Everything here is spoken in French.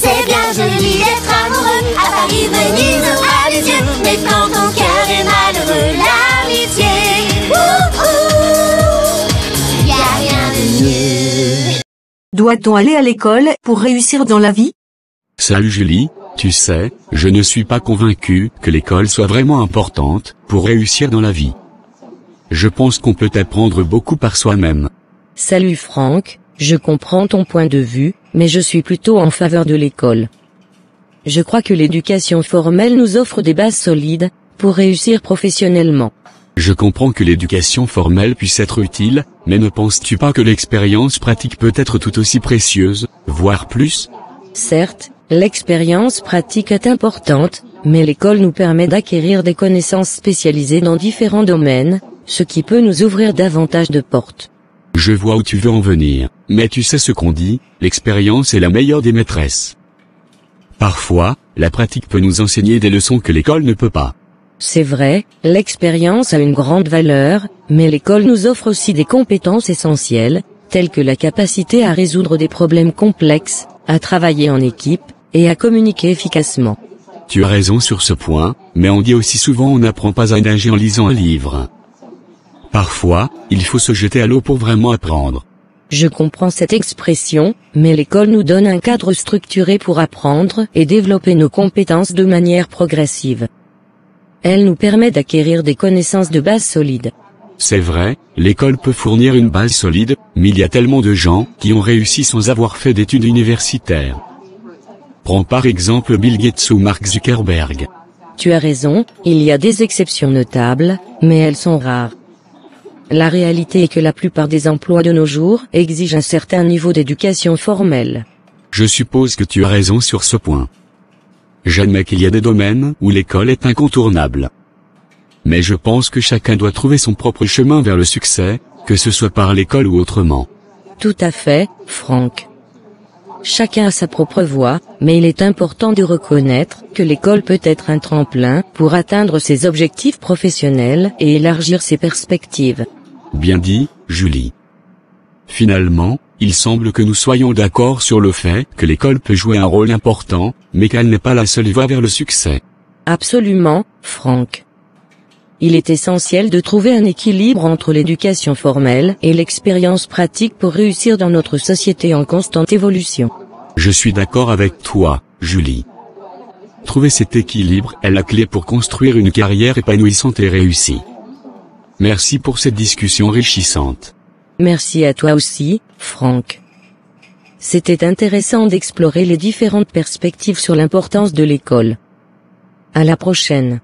C'est bien joli d'être amoureux, à Paris, Venise ou à Lisieux, mais quand ton cœur est malheureux, l'amitié, y a rien de mieux. Doit-on aller à l'école pour réussir dans la vie? Salut Julie, tu sais, je ne suis pas convaincu que l'école soit vraiment importante pour réussir dans la vie. Je pense qu'on peut apprendre beaucoup par soi-même. Salut Franck, je comprends ton point de vue, mais je suis plutôt en faveur de l'école. Je crois que l'éducation formelle nous offre des bases solides pour réussir professionnellement. Je comprends que l'éducation formelle puisse être utile, mais ne penses-tu pas que l'expérience pratique peut être tout aussi précieuse, voire plus? Certes, l'expérience pratique est importante, mais l'école nous permet d'acquérir des connaissances spécialisées dans différents domaines, ce qui peut nous ouvrir davantage de portes. Je vois où tu veux en venir, mais tu sais ce qu'on dit, l'expérience est la meilleure des maîtresses. Parfois, la pratique peut nous enseigner des leçons que l'école ne peut pas. C'est vrai, l'expérience a une grande valeur, mais l'école nous offre aussi des compétences essentielles, telles que la capacité à résoudre des problèmes complexes, à travailler en équipe, et à communiquer efficacement. Tu as raison sur ce point, mais on dit aussi souvent on n'apprend pas à nager en lisant un livre. Parfois, il faut se jeter à l'eau pour vraiment apprendre. Je comprends cette expression, mais l'école nous donne un cadre structuré pour apprendre et développer nos compétences de manière progressive. Elle nous permet d'acquérir des connaissances de base solides. C'est vrai, l'école peut fournir une base solide, mais il y a tellement de gens qui ont réussi sans avoir fait d'études universitaires. Prends par exemple Bill Gates ou Mark Zuckerberg. Tu as raison, il y a des exceptions notables, mais elles sont rares. La réalité est que la plupart des emplois de nos jours exigent un certain niveau d'éducation formelle. Je suppose que tu as raison sur ce point. J'admets qu'il y a des domaines où l'école est incontournable. Mais je pense que chacun doit trouver son propre chemin vers le succès, que ce soit par l'école ou autrement. Tout à fait, Franck. Chacun a sa propre voie, mais il est important de reconnaître que l'école peut être un tremplin pour atteindre ses objectifs professionnels et élargir ses perspectives. Bien dit, Julie. Finalement, il semble que nous soyons d'accord sur le fait que l'école peut jouer un rôle important, mais qu'elle n'est pas la seule voie vers le succès. Absolument, Franck. Il est essentiel de trouver un équilibre entre l'éducation formelle et l'expérience pratique pour réussir dans notre société en constante évolution. Je suis d'accord avec toi, Julie. Trouver cet équilibre est la clé pour construire une carrière épanouissante et réussie. Merci pour cette discussion enrichissante. Merci à toi aussi, Franck. C'était intéressant d'explorer les différentes perspectives sur l'importance de l'école. À la prochaine.